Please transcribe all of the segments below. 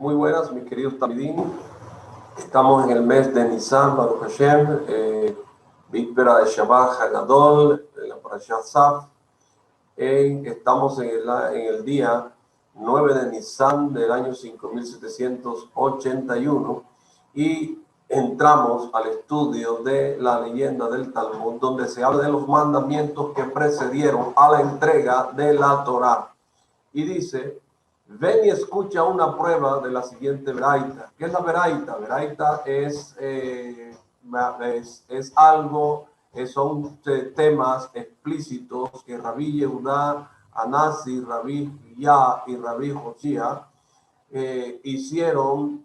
Muy buenas, mis queridos Talmidim. Estamos en el mes de Nisan, Baruch Hashem, víspera de Shabbat Hagadol, en la Parashat Saf. Estamos en el día 9 de Nisan del año 5781 y entramos al estudio de la leyenda del Talmud, donde se habla de los mandamientos que precedieron a la entrega de la Torá. Y dice: ven y escucha una prueba de la siguiente veraita. ¿Qué es la veraita? Veraita es algo, son temas explícitos que Rabí Yehudá Anasi, Rabí Ya y Rabí Joshía hicieron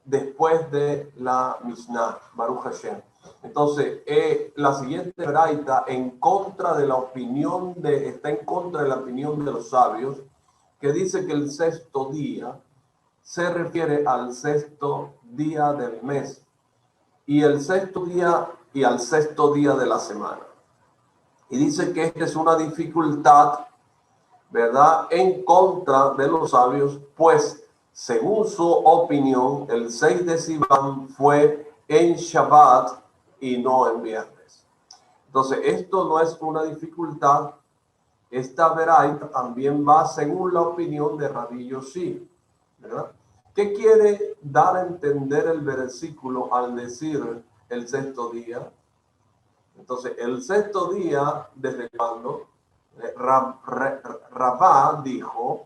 después de la Mishnah, Baruch Hashem. Entonces, la siguiente veraita está en contra de la opinión de los sabios, que dice que el sexto día se refiere al sexto día del mes y al sexto día de la semana. Y dice que esta es una dificultad, ¿verdad?, en contra de los sabios, pues según su opinión, el 6 de Sivan fue en Shabbat y no en viernes. Entonces, esto no es una dificultad. Esta veraita también va según la opinión de Rabí Yoshi, ¿verdad? ¿Qué quiere dar a entender el versículo al decir el sexto día? Entonces, el sexto día, ¿desde cuándo? Rabá dijo: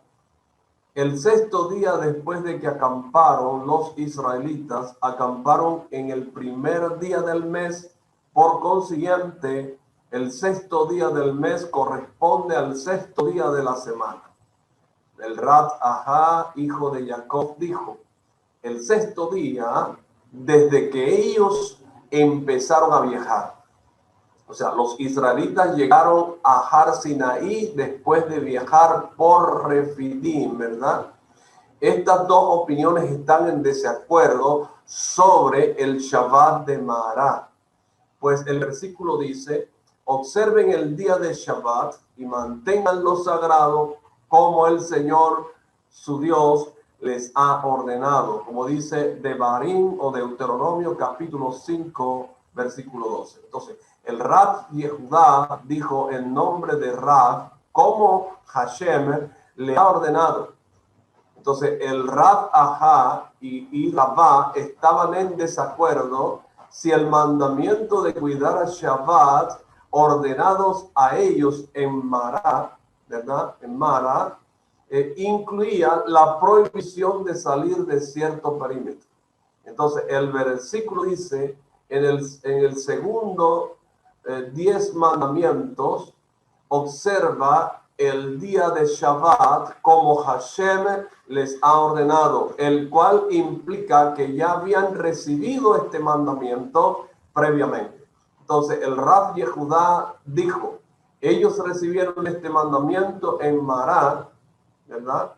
el sexto día después de que acamparon los israelitas, acamparon en el primer día del mes. Por consiguiente, el sexto día del mes corresponde al sexto día de la semana. El Rat Ahá, hijo de Jacob, dijo: el sexto día desde que ellos empezaron a viajar. O sea, los israelitas llegaron a Har Sinaí después de viajar por Refidim, ¿verdad? Estas dos opiniones están en desacuerdo sobre el Shabbat de Mará. Pues el versículo dice: observen el día de Shabbat y manténganlo sagrado como el Señor, su Dios, les ha ordenado. Como dice Devarim o Deuteronomio capítulo 5, versículo 12. Entonces, el Rab Yehudá dijo en nombre de Rab como Hashem le ha ordenado. Entonces, el Rab Ahá y Rabá estaban en desacuerdo si el mandamiento de cuidar a Shabbat ordenados a ellos en Mará, ¿verdad?, en Mará, incluía la prohibición de salir de cierto perímetro. Entonces, el versículo dice, en el segundo 10 mandamientos, observa el día de Shabbat como Hashem les ha ordenado, el cual implica que ya habían recibido este mandamiento previamente. Entonces, el Rab Yehudá dijo: ellos recibieron este mandamiento en Mará, ¿verdad?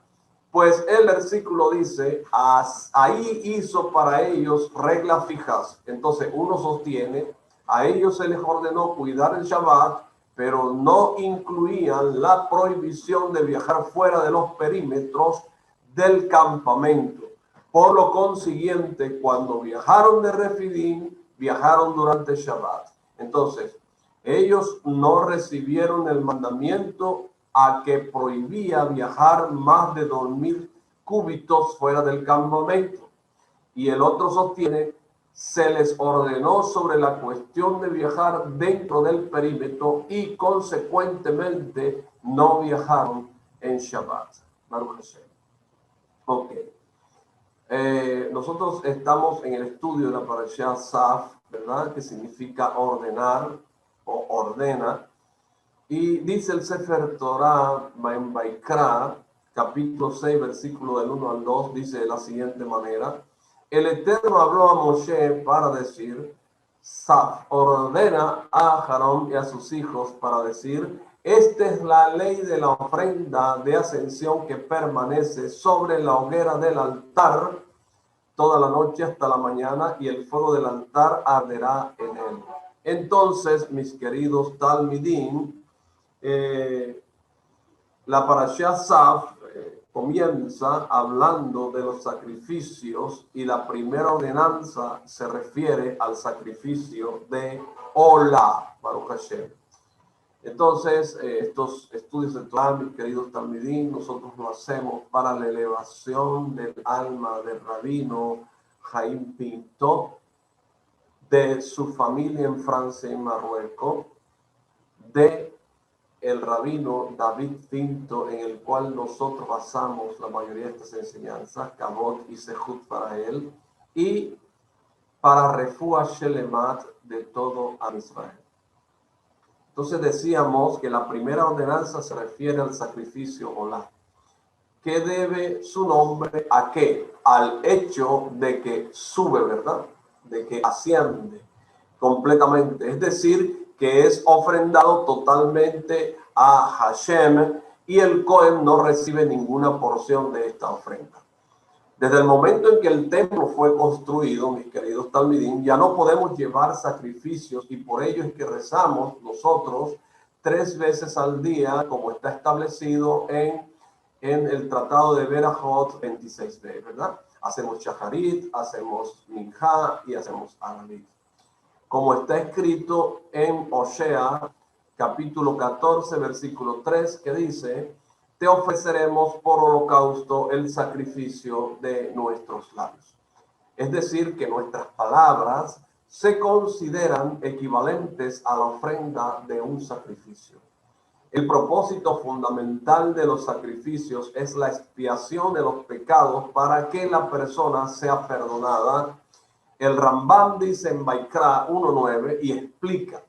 Pues el versículo dice: ahí hizo para ellos reglas fijas. Entonces, uno sostiene: a ellos se les ordenó cuidar el Shabbat, pero no incluían la prohibición de viajar fuera de los perímetros del campamento. Por lo consiguiente, cuando viajaron de Refidim, viajaron durante Shabbat. Entonces, ellos no recibieron el mandamiento a que prohibía viajar más de 2000 cúbitos fuera del campamento. Y el otro sostiene: se les ordenó sobre la cuestión de viajar dentro del perímetro y consecuentemente no viajaron en Shabbat. Baruch Hashem. Ok. Nosotros estamos en el estudio de la Parashat Saf, ¿verdad?, que significa ordenar o ordena. Y dice el Sefer Torah en Vaikra, capítulo 6, versículo del 1 al 2, dice de la siguiente manera: el Eterno habló a Moshe para decir: Saf, ordena a Aarón y a sus hijos para decir: esta es la ley de la ofrenda de ascensión que permanece sobre la hoguera del altar toda la noche hasta la mañana, y el fuego del altar arderá en él. Entonces, mis queridos Talmidim, la Parashat Saf comienza hablando de los sacrificios y la primera ordenanza se refiere al sacrificio de Olá, Baruch Hashem. Entonces, estos estudios de Torah, mis queridos talmidín, nosotros lo hacemos para la elevación del alma del rabino Jaime Pinto, de su familia en Francia y Marruecos, de el rabino David Pinto, en el cual nosotros basamos la mayoría de estas enseñanzas, Kavod y Sehut para él, y para Refuah Shelemat de todo Am Israel. Entonces decíamos que la primera ordenanza se refiere al sacrificio Olá, que debe su nombre a qué? Al hecho de que sube, ¿verdad? De que asciende completamente, es decir, que es ofrendado totalmente a Hashem y el Cohen no recibe ninguna porción de esta ofrenda. Desde el momento en que el templo fue construido, mis queridos talmidín, ya no podemos llevar sacrificios y por ello es que rezamos nosotros 3 veces al día, como está establecido en el Tratado de Berajot 26b, ¿verdad? Hacemos Shacharit, hacemos Minjá y hacemos Aralit. Como está escrito en Osea, capítulo 14, versículo 3, que dice: te ofreceremos por holocausto el sacrificio de nuestros labios. Es decir, que nuestras palabras se consideran equivalentes a la ofrenda de un sacrificio. El propósito fundamental de los sacrificios es la expiación de los pecados para que la persona sea perdonada. El Rambam dice en Baikra 1.9 y explica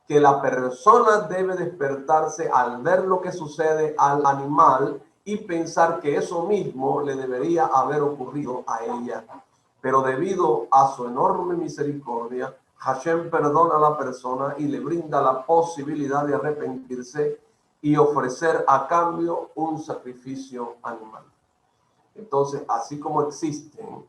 que la persona debe despertarse al ver lo que sucede al animal y pensar que eso mismo le debería haber ocurrido a ella. Pero debido a su enorme misericordia, Hashem perdona a la persona y le brinda la posibilidad de arrepentirse y ofrecer a cambio un sacrificio animal. Entonces, así como existen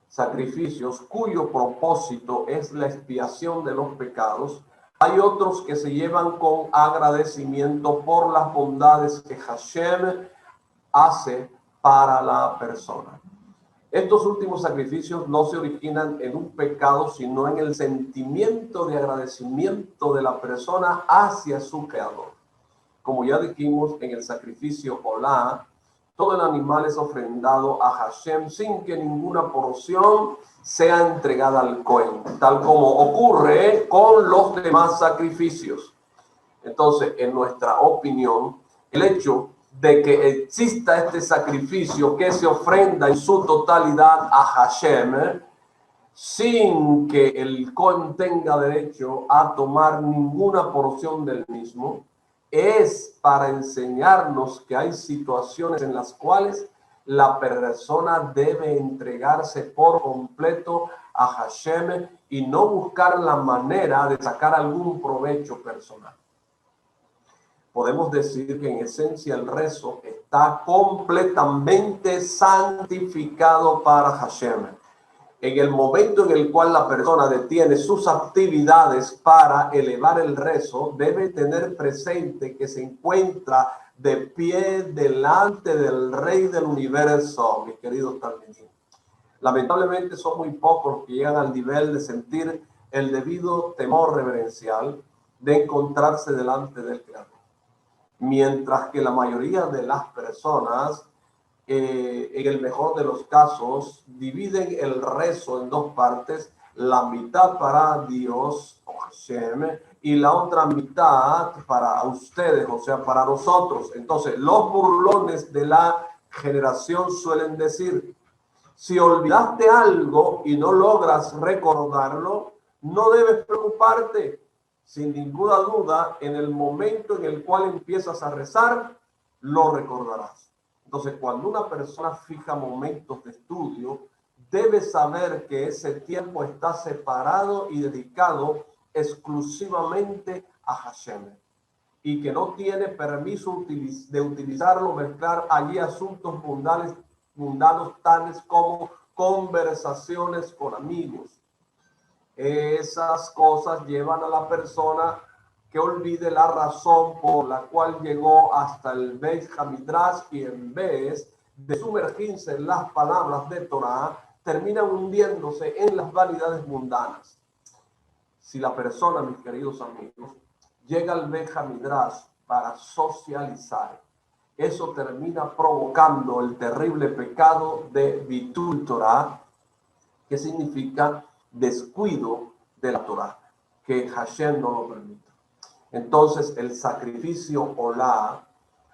sacrificios cuyo propósito es la expiación de los pecados, hay otros que se llevan con agradecimiento por las bondades que Hashem hace para la persona. Estos últimos sacrificios no se originan en un pecado, sino en el sentimiento de agradecimiento de la persona hacia su creador. Como ya dijimos en el sacrificio Olá, todo el animal es ofrendado a Hashem sin que ninguna porción sea entregada al Cohen, tal como ocurre con los demás sacrificios. Entonces, en nuestra opinión, el hecho de que exista este sacrificio que se ofrenda en su totalidad a Hashem, sin que el Cohen tenga derecho a tomar ninguna porción del mismo, es para enseñarnos que hay situaciones en las cuales la persona debe entregarse por completo a Hashem y no buscar la manera de sacar algún provecho personal. Podemos decir que en esencia el rezo está completamente santificado para Hashem. En el momento en el cual la persona detiene sus actividades para elevar el rezo, debe tener presente que se encuentra de pie delante del Rey del Universo, mis queridos talmidín. Lamentablemente son muy pocos los que llegan al nivel de sentir el debido temor reverencial de encontrarse delante del Creador. Mientras que la mayoría de las personas, en el mejor de los casos, dividen el rezo en 2 partes, la mitad para Dios, o Hashem, y la otra mitad para ustedes, o sea, para nosotros. Entonces, los burlones de la generación suelen decir: si olvidaste algo y no logras recordarlo, no debes preocuparte. Sin ninguna duda, en el momento en el cual empiezas a rezar, lo recordarás. Entonces, cuando una persona fija momentos de estudio, debe saber que ese tiempo está separado y dedicado exclusivamente a Hashem y que no tiene permiso de utilizarlo, mezclar allí asuntos mundanos tales como conversaciones con amigos. Esas cosas llevan a la persona que olvide la razón por la cual llegó hasta el Beit Hamidrash y en vez de sumergirse en las palabras de Torah, termina hundiéndose en las vanidades mundanas. Si la persona, mis queridos amigos, llega al Beit Hamidrash para socializar, eso termina provocando el terrible pecado de Bitul Torah, que significa descuido de la Torah, que Hashem no lo permite. Entonces el sacrificio olá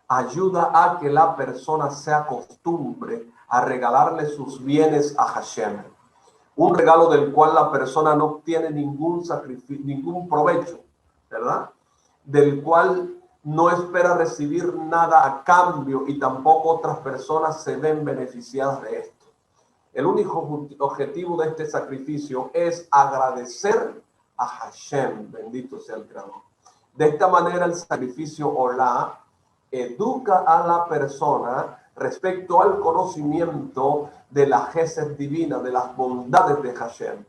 ayuda a que la persona se acostumbre a regalarle sus bienes a Hashem. Un regalo del cual la persona no obtiene ningún provecho, ¿verdad? Del cual no espera recibir nada a cambio y tampoco otras personas se ven beneficiadas de esto. El único objetivo de este sacrificio es agradecer a Hashem, bendito sea el Creador. De esta manera el sacrificio olá educa a la persona respecto al conocimiento de la Gesed divina, de las bondades de Hashem.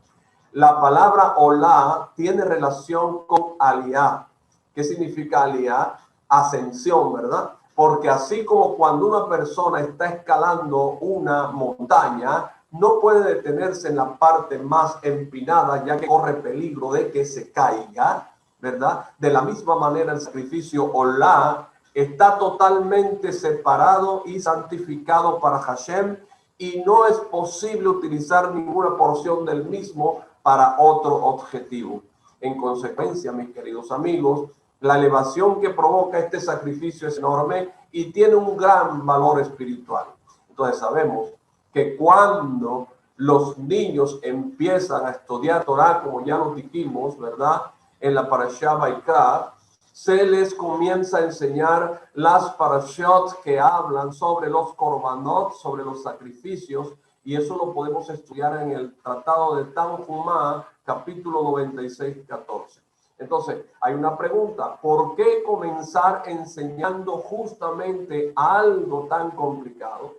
La palabra olá tiene relación con aliyah. ¿Qué significa aliyah? Ascensión, ¿verdad? Porque así como cuando una persona está escalando una montaña, no puede detenerse en la parte más empinada, ya que corre peligro de que se caiga, ¿verdad? De la misma manera, el sacrificio olá está totalmente separado y santificado para Hashem y no es posible utilizar ninguna porción del mismo para otro objetivo. En consecuencia, mis queridos amigos, la elevación que provoca este sacrificio es enorme y tiene un gran valor espiritual. Entonces sabemos que cuando los niños empiezan a estudiar Torah, como ya nos dijimos, ¿verdad? En la Parashá Vaikra, se les comienza a enseñar las parashot que hablan sobre los korbanot, sobre los sacrificios, y eso lo podemos estudiar en el Tratado de Tanhumá, capítulo 96, 14. Entonces, hay una pregunta: ¿por qué comenzar enseñando justamente algo tan complicado?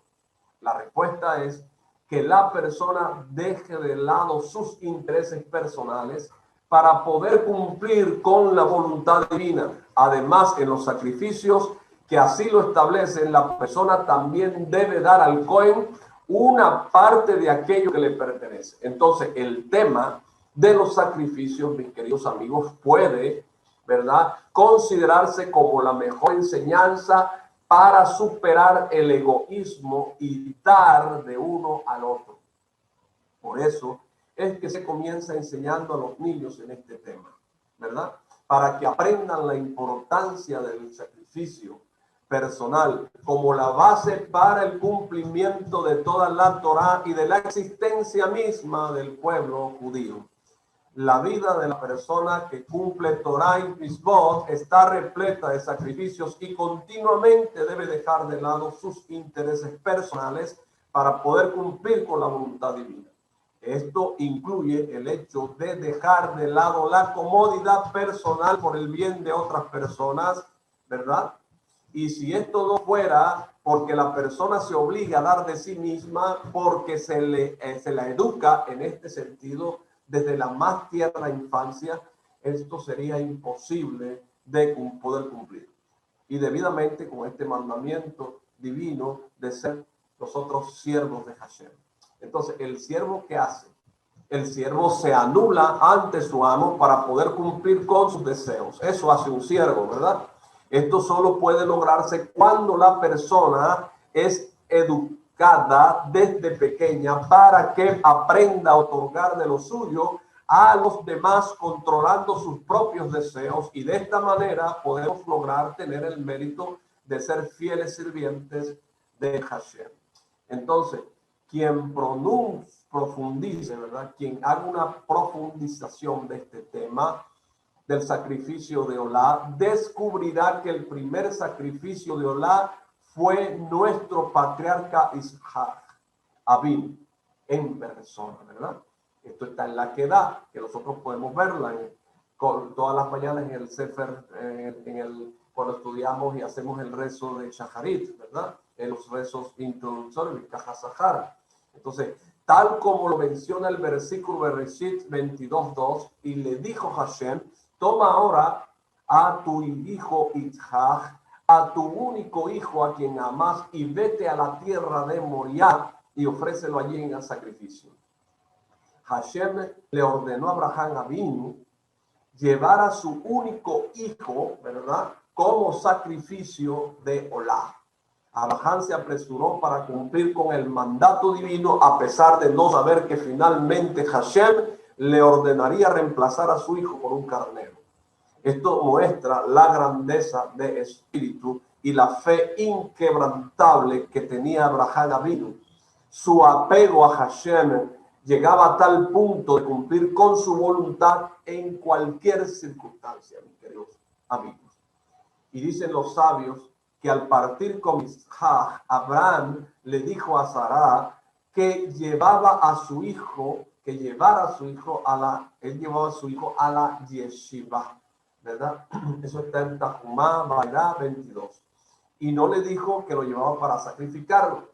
La respuesta es que la persona deje de lado sus intereses personales para poder cumplir con la voluntad divina. Además, en los sacrificios que así lo establecen, la persona también debe dar al Cohen una parte de aquello que le pertenece. Entonces, el tema de los sacrificios, mis queridos amigos, puede, ¿verdad?, considerarse como la mejor enseñanza para superar el egoísmo y dar de uno al otro. Por eso es que se comienza enseñando a los niños en este tema, ¿verdad? Para que aprendan la importancia del sacrificio personal como la base para el cumplimiento de toda la Torá y de la existencia misma del pueblo judío. La vida de la persona que cumple Torah y Mitzvot está repleta de sacrificios y continuamente debe dejar de lado sus intereses personales para poder cumplir con la voluntad divina. Esto incluye el hecho de dejar de lado la comodidad personal por el bien de otras personas, ¿verdad? Y si esto no fuera porque la persona se obliga a dar de sí misma, porque se la educa en este sentido desde la más tierna infancia, esto sería imposible de poder cumplir. Y debidamente con este mandamiento divino de ser nosotros siervos de Hashem. Entonces, el siervo, ¿qué hace? El siervo se anula ante su amo para poder cumplir con sus deseos. Eso hace un siervo, ¿verdad? Esto solo puede lograrse cuando la persona es educada desde pequeña para que aprenda a otorgar de lo suyo a los demás, controlando sus propios deseos, y de esta manera podemos lograr tener el mérito de ser fieles sirvientes de Hashem. Entonces, quien profundice, ¿verdad?, quien haga una profundización de este tema del sacrificio de Olá, descubrirá que el primer sacrificio de Olá fue nuestro patriarca Isaac, Abin, en persona, ¿verdad? Esto está en la Quedá, que nosotros podemos verla todas las mañanas en el Sefer, cuando estudiamos y hacemos el rezo de Shacharit, ¿verdad? En los rezos introductorios, Kahasahara. Entonces, tal como lo menciona el versículo Bereshit 22:2, y le dijo Hashem: toma ahora a tu hijo Isaac, a tu único hijo a quien amas, y vete a la tierra de Moriah y ofrécelo allí en el sacrificio. Hashem le ordenó a Abraham Avinu llevar a su único hijo, ¿verdad?, como sacrificio de Olá. Abraham se apresuró para cumplir con el mandato divino, a pesar de no saber que finalmente Hashem le ordenaría reemplazar a su hijo por un carnero. Esto muestra la grandeza de espíritu y la fe inquebrantable que tenía Abraham Avinu. Su apego a Hashem llegaba a tal punto de cumplir con su voluntad en cualquier circunstancia, mis queridos amigos. Y dicen los sabios que al partir con Isaac, Abraham le dijo a Sara que llevara a su hijo a la yeshiva, ¿verdad? Eso está en Tahumá, Bairá 22. Y no le dijo que lo llevaba para sacrificarlo.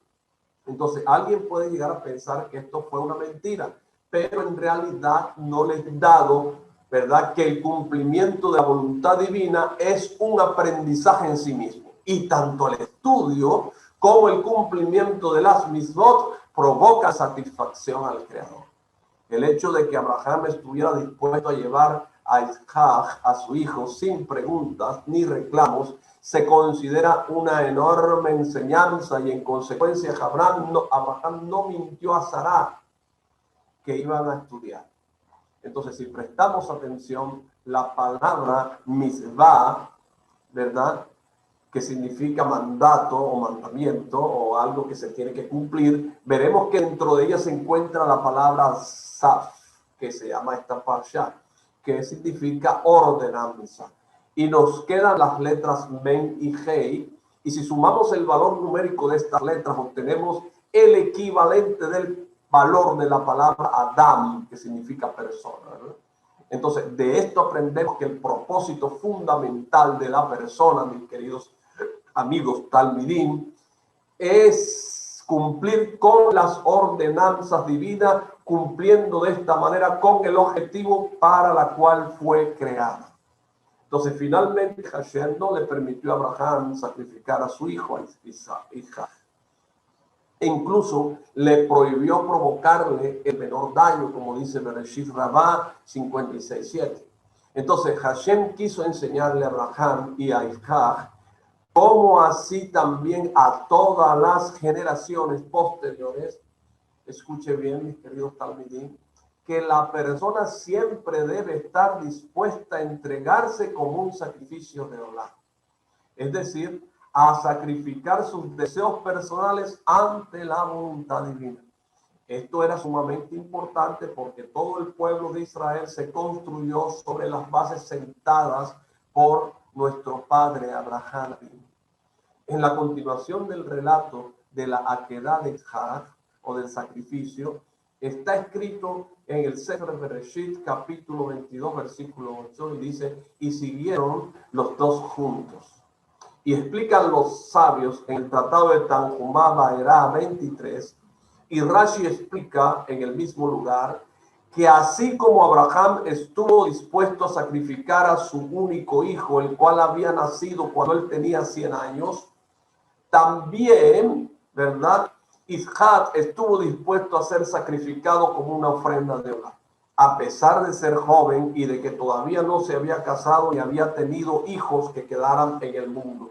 Entonces, alguien puede llegar a pensar que esto fue una mentira, pero en realidad no les he dado, ¿verdad?, que el cumplimiento de la voluntad divina es un aprendizaje en sí mismo. Y tanto el estudio como el cumplimiento de las misbot provoca satisfacción al Creador. El hecho de que Abraham estuviera dispuesto a llevar a Isaac, a su hijo, sin preguntas ni reclamos, se considera una enorme enseñanza, y en consecuencia Abraham no mintió a Sara que iban a estudiar. Entonces, si prestamos atención, la palabra misvá, ¿verdad?, que significa mandato o mandamiento o algo que se tiene que cumplir, veremos que dentro de ella se encuentra la palabra saf, que se llama esta parsha, que significa ordenanza. Y nos quedan las letras men y hei, y si sumamos el valor numérico de estas letras, obtenemos el equivalente del valor de la palabra Adam, que significa persona, ¿verdad? Entonces, de esto aprendemos que el propósito fundamental de la persona, mis queridos amigos talmidim, es cumplir con las ordenanzas divinas, cumpliendo de esta manera con el objetivo para la cual fue creada. Entonces, finalmente, Hashem no le permitió a Abraham sacrificar a su hijo, a Isaac. E incluso le prohibió provocarle el menor daño, como dice Bereshit Rabá 56:7. Entonces, Hashem quiso enseñarle a Abraham y a Isaac, como así también a todas las generaciones posteriores, escuche bien, mis queridos talmidim, que la persona siempre debe estar dispuesta a entregarse como un sacrificio de Olá. Es decir, a sacrificar sus deseos personales ante la voluntad divina. Esto era sumamente importante porque todo el pueblo de Israel se construyó sobre las bases sentadas por nuestro padre Abraham. En la continuación del relato de la aquedad de Isaac, o del sacrificio, está escrito en el Sefer Bereshit, capítulo 22, versículo 8, y dice: y siguieron los dos juntos. Y explican los sabios en el tratado de Tanhumá Baerá 23, y Rashi explica en el mismo lugar, que así como Abraham estuvo dispuesto a sacrificar a su único hijo, el cual había nacido cuando él tenía 100 años, también, ¿verdad?, Isaac estuvo dispuesto a ser sacrificado como una ofrenda de Olá, a pesar de ser joven y de que todavía no se había casado ni había tenido hijos que quedaran en el mundo.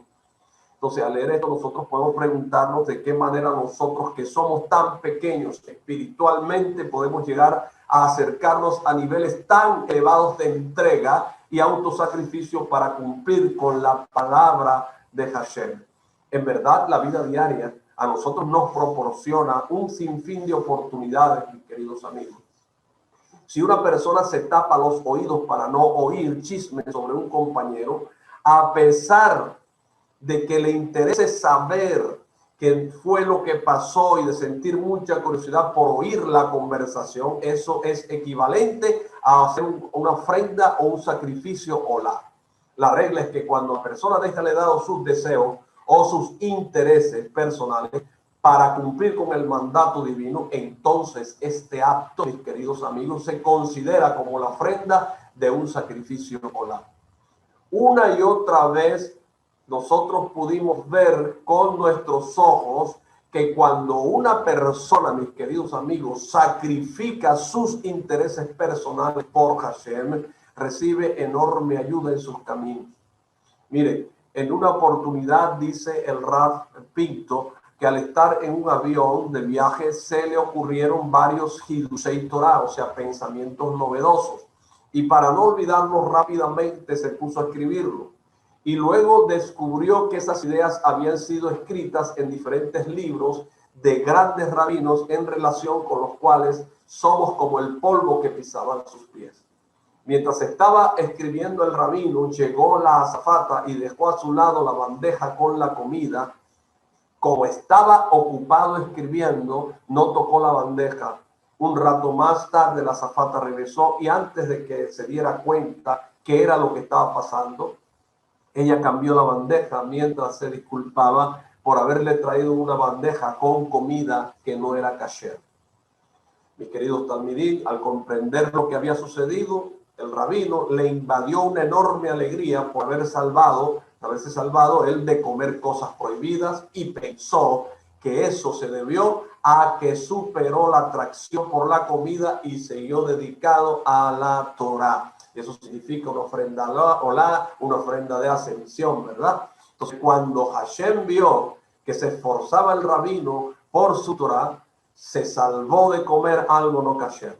Entonces, al leer esto, nosotros podemos preguntarnos de qué manera nosotros, que somos tan pequeños espiritualmente, podemos llegar a acercarnos a niveles tan elevados de entrega y autosacrificio para cumplir con la palabra de Hashem. En verdad, la vida diaria a nosotros nos proporciona un sinfín de oportunidades, mis queridos amigos. Si una persona se tapa los oídos para no oír chismes sobre un compañero, a pesar de que le interese saber qué fue lo que pasó y de sentir mucha curiosidad por oír la conversación, eso es equivalente a hacer una ofrenda o un sacrificio Olá. La regla es que cuando la persona deja de lado sus deseos o sus intereses personales para cumplir con el mandato divino, entonces este acto, mis queridos amigos, se considera como la ofrenda de un sacrificio Olá. Una y otra vez nosotros pudimos ver con nuestros ojos que cuando una persona, mis queridos amigos, sacrifica sus intereses personales por Hashem, recibe enorme ayuda en sus caminos. Mire, en una oportunidad dice el Rav Pinto que al estar en un avión de viaje se le ocurrieron varios Hidushei Torah, o sea, pensamientos novedosos. Y para no olvidarnos rápidamente se puso a escribirlo. Y luego descubrió que esas ideas habían sido escritas en diferentes libros de grandes rabinos en relación con los cuales somos como el polvo que pisaban sus pies. Mientras estaba escribiendo el rabino, llegó la azafata y dejó a su lado la bandeja con la comida. Como estaba ocupado escribiendo, no tocó la bandeja. Un rato más tarde la azafata regresó y antes de que se diera cuenta qué era lo que estaba pasando, ella cambió la bandeja mientras se disculpaba por haberle traído una bandeja con comida que no era kasher. Mis queridos talmidín, al comprender lo que había sucedido, el rabino le invadió una enorme alegría por haberse salvado él de comer cosas prohibidas y pensó que eso se debió a que superó la atracción por la comida y siguió dedicado a la Torah. Eso significa una ofrenda olá, una ofrenda de ascensión, ¿verdad? Entonces, cuando Hashem vio que se esforzaba el rabino por su Torah, se salvó de comer algo no kasher.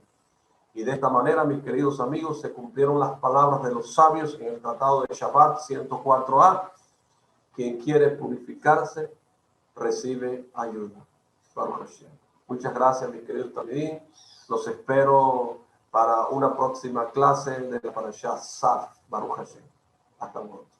Y de esta manera, mis queridos amigos, se cumplieron las palabras de los sabios en el Tratado de Shabbat 104a. Quien quiere purificarse, recibe ayuda. Baruch Hashem. Muchas gracias, mis queridos talmidín. Los espero para una próxima clase de la Parashá Saf. Baruch Hashem. Hasta luego.